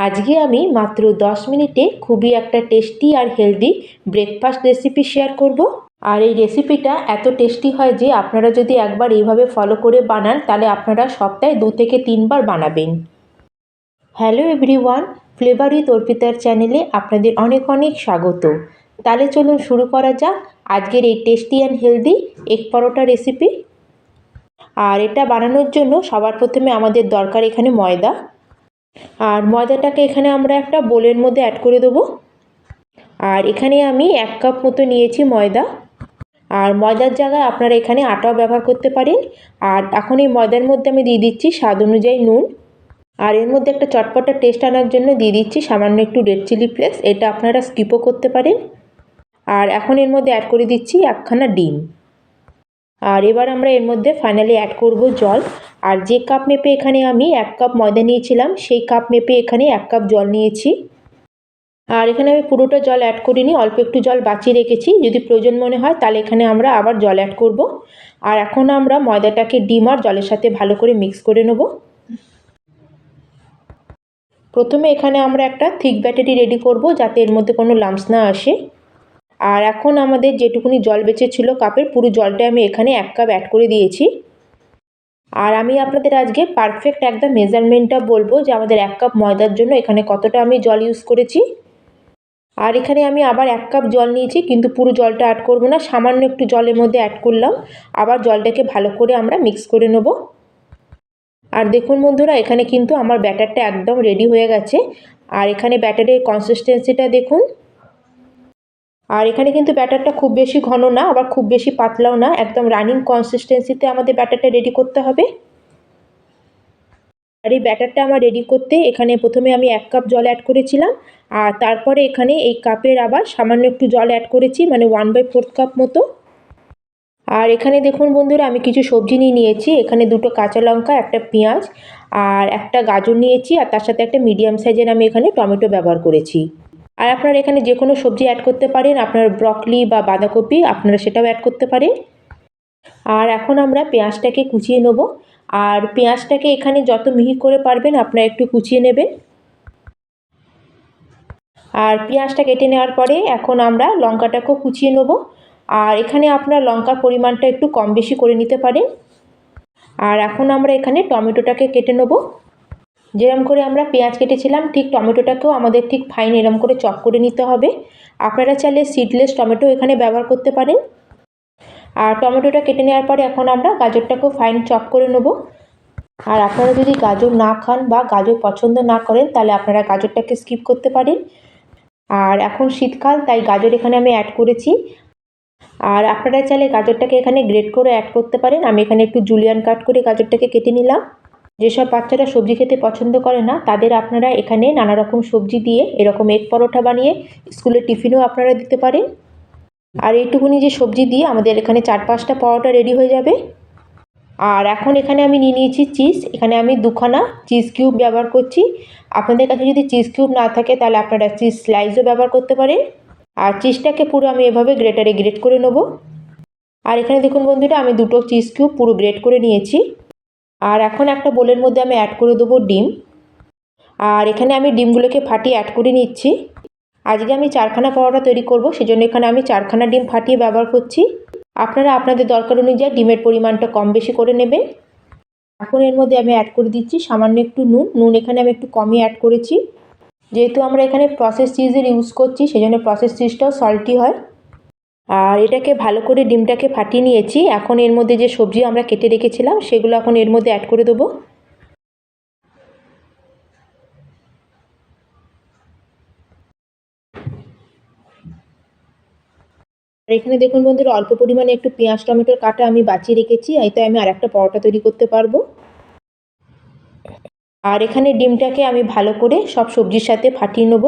আজকে আমি মাত্র 10 মিনিটে খুবই একটা টেস্টি আর হেলদি ব্রেকফাস্ট রেসিপি শেয়ার করব। আর এই রেসিপিটা এত টেস্টি হয় যে আপনারা যদি একবার এইভাবে ফলো করে বানান তাহলে আপনারা সপ্তাহে 2 থেকে 3 বার বানাবেন। হ্যালো এভরিওয়ান, ফ্লেভার উইথ অর্পিতার চ্যানেলে আপনাদের অনেক অনেক স্বাগত। তাহলে চলুন শুরু করা যাক আজকের এই tasty and healthy egg paratha recipe. আর এটা বানানোর জন্য সবার প্রথমে আমাদের দরকার এখানে ময়দা। আর ময়দাটাকে এখানে আমরা একটা বোলের মধ্যে অ্যাড করে দেবো। আর এখানে আমি 1 কাপ মতো নিয়েছি ময়দা। আর ময়দার জায়গায় আপনারা এখানে আটাও ব্যবহার করতে পারেন। আর এখন এই ময়দার মধ্যে আমি দিয়ে দিচ্ছি স্বাদ অনুযায়ী নুন। আর এর মধ্যে একটা চটপটা টেস্ট আনার জন্য দিয়ে দিচ্ছি সামান্য একটু রেড চিলি ফ্লেক্স, এটা আপনারা স্কিপও করতে পারেন। আর এখন এর মধ্যে অ্যাড করে দিচ্ছি একখানা ডিম। আর এবার আমরা এর মধ্যে ফাইনালি অ্যাড করব জল। আর যে কাপ মেপে এখানে আমি 1 কাপ ময়দা নিয়েছিলাম সেই কাপ মেপে এখানে 1 কাপ জল নিয়েছি। আর এখানে আমি পুরোটা জল অ্যাড করিনি, অল্প একটু জল বাঁচিয়ে রেখেছি, যদি প্রয়োজন মনে হয় তাহলে এখানে আমরা আবার জল অ্যাড করব। আর এখন আমরা ময়দাটাকে ডিম আর জলের সাথে ভালো করে মিক্স করে নেব। প্রথমে এখানে আমরা একটা থিক ব্যাটারি রেডি করব যাতে এর মধ্যে কোনো লাম্পস না আসে। আর এখন আমাদের যেটুকুনি জল বেঁচেছিল কাপের পুরো জলটা আমি এখানে 1 কাপ অ্যাড করে দিয়েছি। আর আমি আপনাদের আজকে পারফেক্ট একদম মেজারমেন্টটা বলবো যে আমাদের 1 কাপ ময়দার জন্য এখানে কতটা আমি জল ইউজ করেছি। আর এখানে আমি আবার 1 কাপ জল নিয়েছি, কিন্তু পুরো জলটা অ্যাড করব না, সামান্য একটু জলের মধ্যে অ্যাড করলাম। আবার জলটাকে ভালো করে আমরা মিক্স করে নেব। আর দেখুন বন্ধুরা, এখানে কিন্তু আমার ব্যাটারটা একদম রেডি হয়ে গেছে। আর এখানে ব্যাটারের কনসিস্টেন্সিটা দেখুন। আর এখানে কিন্তু ব্যাটারটা খুব বেশি ঘন না, আবার খুব বেশি পাতলাও না, একদম রানিং কনসিস্টেন্সিতে আমাদের ব্যাটারটা রেডি করতে হবে। আর এই ব্যাটারটা আমার রেডি করতে এখানে প্রথমে আমি 1 কাপ জল অ্যাড করেছিলাম। আর তারপরে এখানে এই কাপের আবার সামান্য একটু জল অ্যাড করেছি, মানে 1/4 কাপ মতো। আর এখানে দেখুন বন্ধুরা, আমি কিছু সবজি নিয়ে নিয়েছি। এখানে 2টো কাঁচা লঙ্কা, একটা পেঁয়াজ আর একটা গাজর নিয়েছি। আর তার সাথে একটা মিডিয়াম সাইজের আমি এখানে টমেটো ব্যবহার করেছি। আর আপনারা এখানে যে কোনো সবজি অ্যাড করতে পারেন, আপনার ব্রকলি বা বাঁধাকপি আপনারা সেটাও অ্যাড করতে পারেন। আর এখন আমরা পেঁয়াজটাকে কুচিয়ে নেব। আর পেঁয়াজটাকে এখানে যত মিহি করে পারবেন আপনারা একটু কুচিয়ে নেবেন। আর পেঁয়াজটা কেটে নেওয়ার পরে এখন আমরা লঙ্কাটাকেও কুচিয়ে নেব। আর এখানে আপনার লঙ্কার পরিমাণটা একটু কম বেশি করে নিতে পারেন। আর এখন আমরা এখানে টমেটোটাকে কেটে নেব। যেরকম করে আমরা পেঁয়াজ কেটেছিলাম ঠিক টমেটোটাকেও আমাদের ঠিক ফাইন এরকম করে চপ করে নিতে হবে। আপনারা চাইলে সিডলেস টমেটো এখানে ব্যবহার করতে পারেন। আর টমেটোটা কেটে নেওয়ার পরে এখন আমরা গাজরটাকেও ফাইন চপ করে নেব। আর আপনারা যদি গাজর না খান বা গাজর পছন্দ না করেন তাহলে আপনারা গাজরটাকে স্কিপ করতে পারেন। আর এখন শীতকাল তাই গাজর এখানে আমি অ্যাড করেছি। আর আপনারা চাইলে গাজরটাকে এখানে গ্রেট করে অ্যাড করতে পারেন। আমি এখানে একটু জুলিয়ান কাট করে গাজরটাকে কেটে নিলাম। যেসব বাচ্চারা সবজি খেতে পছন্দ করে না তাদের আপনারা এখানে নানা রকম সবজি দিয়ে এরকম এগ পরোটা বানিয়ে স্কুলের টিফিনেও আপনারা দিতে পারেন। আর এইটুকুনি যে সবজি দিয়ে আমাদের এখানে 4-5টা পরোটা রেডি হয়ে যাবে। আর এখন এখানে আমি নিয়ে নিয়েছি চিজ। এখানে আমি 2খানা চিজ কিউব ব্যবহার করছি। আপনাদের কাছে যদি চিজ কিউব না থাকে তাহলে আপনারা চিজ স্লাইসও ব্যবহার করতে পারেন। আর চিজটাকে পুরো আমি এভাবে গ্রেটারে গ্রেট করে নেব। আর এখানে দেখুন বন্ধুরা, আমি 2টো চিজ কিউব পুরো গ্রেট করে নিয়েছি। আর এখন একটা বোলের মধ্যে আমি অ্যাড করে দেবো ডিম। আর এখানে আমি ডিমগুলোকে ফাটিয়ে অ্যাড করে নিচ্ছি। আজকে আমি 4খানা পরোটা তৈরি করব, সেজন্য এখানে আমি 4খানা ডিম ফাটিয়ে ব্যবহার করছি। আপনারা আপনাদের দরকার অনুযায়ী ডিমের পরিমাণটা কম বেশি করে নেবেন। এখন এর মধ্যে আমি অ্যাড করে দিচ্ছি সামান্য একটু নুন এখানে আমি একটু কমই অ্যাড করেছি। যেহেতু আমরা এখানে প্রসেস চিজের ইউজ করছি সেজন্য প্রসেস চিজটাও সল্টি হয়। আর এটাকে ভালো করে ডিমটাকে ফাটিয়ে নিয়েছি। এখন এর মধ্যে যে সবজি আমরা কেটে রেখেছিলাম সেগুলো এখন এর মধ্যে অ্যাড করে দেবো। আর এখানে দেখুন বন্ধুরা, অল্প পরিমাণে একটু পেঁয়াজ টমেটোর কাটা আমি বাঁচিয়ে রেখেছি, এতে আমি আরেকটা পরোটা তৈরি করতে পারবো। আর এখানে ডিমটাকে আমি ভালো করে সব সবজির সাথে ফাটিয়ে নেব।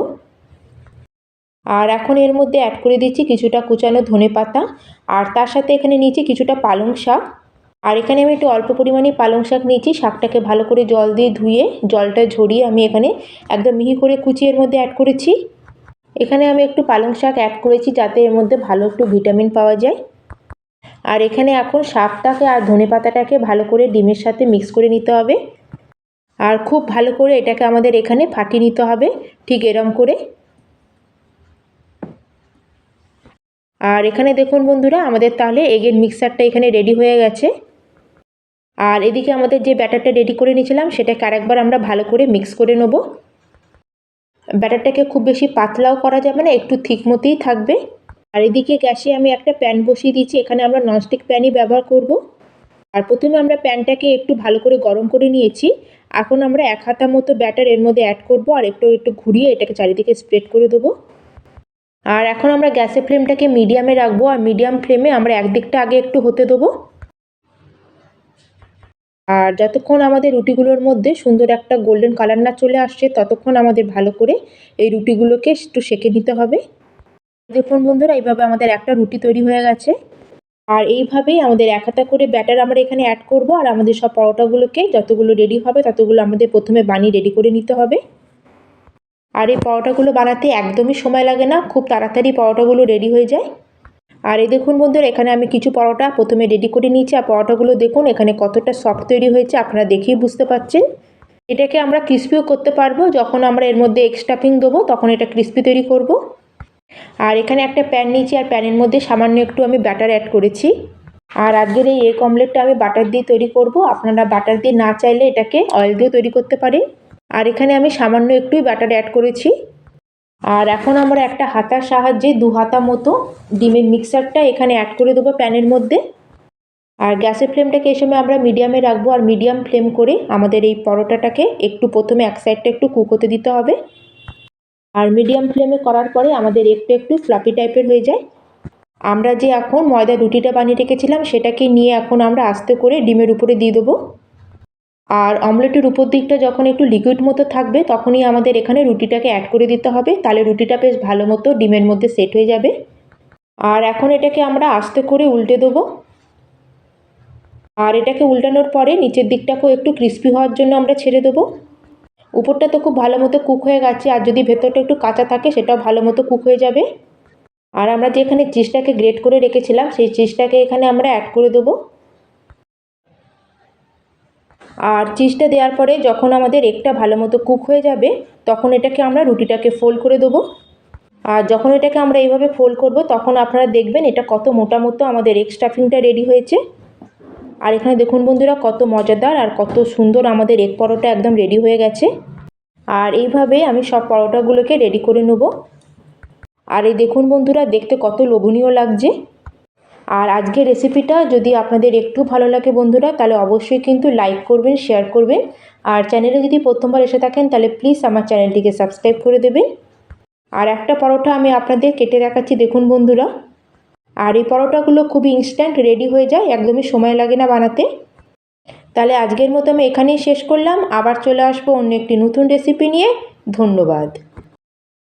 আর এখন এর মধ্যে অ্যাড করে দিচ্ছি কিছুটা কুচানো ধনেপাতা। আর তার সাথে এখানে নিয়েছি কিছুটা পালং শাক। আর এখানে আমি একটু অল্প পরিমাণে পালং শাক নিয়েছি। শাকটাকে ভালো করে জল দিয়ে ধুয়ে জলটা ঝরিয়ে আমি এখানে একদম মিহি করে কুচিয়ে এর মধ্যে অ্যাড করেছি। এখানে আমি একটু পালং শাক অ্যাড করেছি যাতে এর মধ্যে ভালো একটু ভিটামিন পাওয়া যায়। আর এখানে এখন শাকটাকে আর ধনেপাতাটাকে ভালো করে ডিমের সাথে মিক্স করে নিতে হবে। আর খুব ভালো করে এটাকে আমাদের এখানে ফাটিয়ে নিতে হবে, ঠিক এরম করে। আর এখানে দেখুন বন্ধুরা, আমাদের তাহলে এগের মিক্সারটা এখানে রেডি হয়ে গেছে। আর এদিকে আমাদের যে ব্যাটারটা রেডি করে নিয়েছিলাম সেটাকে আরেকবার আমরা ভালো করে মিক্স করে নেব। ব্যাটারটাকে খুব বেশি পাতলাও করা যাবে না, একটু ঠিক মতোই থাকবে। আর এদিকে গ্যাসে আমি একটা প্যান বসিয়ে দিয়েছি, এখানে আমরা ননস্টিক প্যানই ব্যবহার করব। আর প্রথমে আমরা প্যানটাকে একটু ভালো করে গরম করে নিয়েছি। এখন আমরা 1 হাতা মতো ব্যাটার এর মধ্যে অ্যাড করব আর একটু ঘুরিয়ে এটাকে চারিদিকে স্প্রেড করে দেবো। আর এখন আমরা গ্যাসের ফ্লেমটাকে মিডিয়ামে রাখবো, আর মিডিয়াম ফ্লেমে আমরা একদিকটা আগে একটু হতে দেবো। আর যতক্ষণ আমাদের রুটিগুলোর মধ্যে সুন্দর একটা গোল্ডেন কালার না চলে আসছে ততক্ষণ আমাদের ভালো করে এই রুটিগুলোকে একটু সেঁকে নিতে হবে। দেখুন বন্ধুরা, এইভাবে আমাদের একটা রুটি তৈরি হয়ে গেছে। আর এইভাবেই আমাদের 1 হাতা করে ব্যাটার আমরা এখানে অ্যাড করব। আর আমাদের সব পরোটাগুলোকে যতগুলো রেডি হবে ততগুলো আমাদের প্রথমে বানিয়ে রেডি করে নিতে হবে। আর এই পরোটাগুলো বানাতে একদমই সময় লাগে না, খুব তাড়াতাড়ি পরোটাগুলো রেডি হয়ে যায়। আর এই দেখুন বন্ধুরা, এখানে আমি কিছু পরোটা প্রথমে রেডি করে নিয়েছি। আর পরোটাগুলো দেখুন এখানে কতটা সফট তৈরি হয়েছে, আপনারা দেখেই বুঝতে পারছেন। এটাকে আমরা ক্রিস্পিও করতে পারবো, যখন আমরা এর মধ্যে এগ স্টাফিং দেবো তখন এটা ক্রিস্পি তৈরি করব। আর এখানে একটা প্যান নিয়েছি, আর প্যানের মধ্যে সামান্য একটু আমি ব্যাটার অ্যাড করেছি। আর আজকের এই এগ অমলেটটা আমি বাটার দিয়ে তৈরি করব। আপনারা বাটার দিয়ে না চাইলে এটাকে অয়েল দিয়েও তৈরি করতে পারেন। আর এখানে আমি সামান্য একটুই বাটার অ্যাড করেছি। আর এখন আমরা একটা হাতার সাহায্যে 2 হাতা মতো ডিমের মিক্সারটা এখানে অ্যাড করে দেবো প্যানের মধ্যে। আর গ্যাসের ফ্লেমটাকে এই সময় আমরা মিডিয়ামে রাখবো, আর মিডিয়াম ফ্লেম করে আমাদের এই পরোটাটাকে একটু প্রথমে এক সাইডটা একটু কুক হতে দিতে হবে। আর মিডিয়াম ফ্লেমে করার পরে আমাদের একটু ফ্লাফি টাইপের হয়ে যায়। আমরা যে এখন ময়দার রুটিটা বানিয়ে রেখেছিলাম সেটাকে নিয়ে এখন আমরা আস্তে করে ডিমের উপরে দিয়ে দেবো। আর অমলেটের উপর দিকটা যখন একটু লিকুইড মতো থাকবে তখনই আমাদের এখানে রুটিটাকে অ্যাড করে দিতে হবে, তাহলে রুটিটা বেশ ভালো মতো ডিমের মধ্যে সেট হয়ে যাবে। আর এখন এটাকে আমরা আস্তে করে উল্টে দেবো। আর এটাকে উল্টানোর পরে নিচের দিকটাকেও একটু ক্রিস্পি হওয়ার জন্য আমরা ছেড়ে দেবো। উপরটা তো খুব ভালো মতো কুক হয়ে গেছে, আর যদি ভেতরটা একটু কাঁচা থাকে সেটাও ভালো মতো কুক হয়ে যাবে। আর আমরা যে এখানে চিজটাকে গ্রেট করে রেখেছিলাম সেই চিজটাকে এখানে আমরা অ্যাড করে দেবো। আর চিজটা দেওয়ার পরে যখন আমাদের এগটা ভালো মতো কুক হয়ে যাবে তখন এটাকে আমরা রুটিটাকে ফোল্ড করে দেবো। আর যখন এটাকে আমরা এইভাবে ফোল্ড করব তখন আপনারা দেখবেন এটা কত মোটা মতো আমাদের এগ স্টাফিংটা রেডি হয়েছে। আর এখানে দেখুন বন্ধুরা কত মজাদার আর কত সুন্দর আমাদের এগ পরোটা একদম রেডি হয়ে গেছে। আর এইভাবে আমি সব পরোটাগুলোকে রেডি করে নেব। আর এই দেখুন বন্ধুরা, দেখতে কত লোভনীয় লাগছে। আর আজকের রেসিপিটা যদি আপনাদের একটু ভালো লাগে বন্ধুরা, তাহলে অবশ্যই কিন্তু লাইক করবেন, শেয়ার করবেন। আর চ্যানেলে যদি প্রথমবার এসে থাকেন তাহলে প্লিজ আমার চ্যানেলটিকে সাবস্ক্রাইব করে দেবেন। আর একটা পরোটা আমি আপনাদের কেটে দেখাচ্ছি, দেখুন বন্ধুরা। আর এই পরোটাগুলো খুবই ইনস্ট্যান্ট রেডি হয়ে যায়, একদমই সময় লাগে না বানাতে। তাহলে আজকের মতো আমি এখানেই শেষ করলাম, আবার চলে আসবো অন্য একটি নতুন রেসিপি নিয়ে। ধন্যবাদ।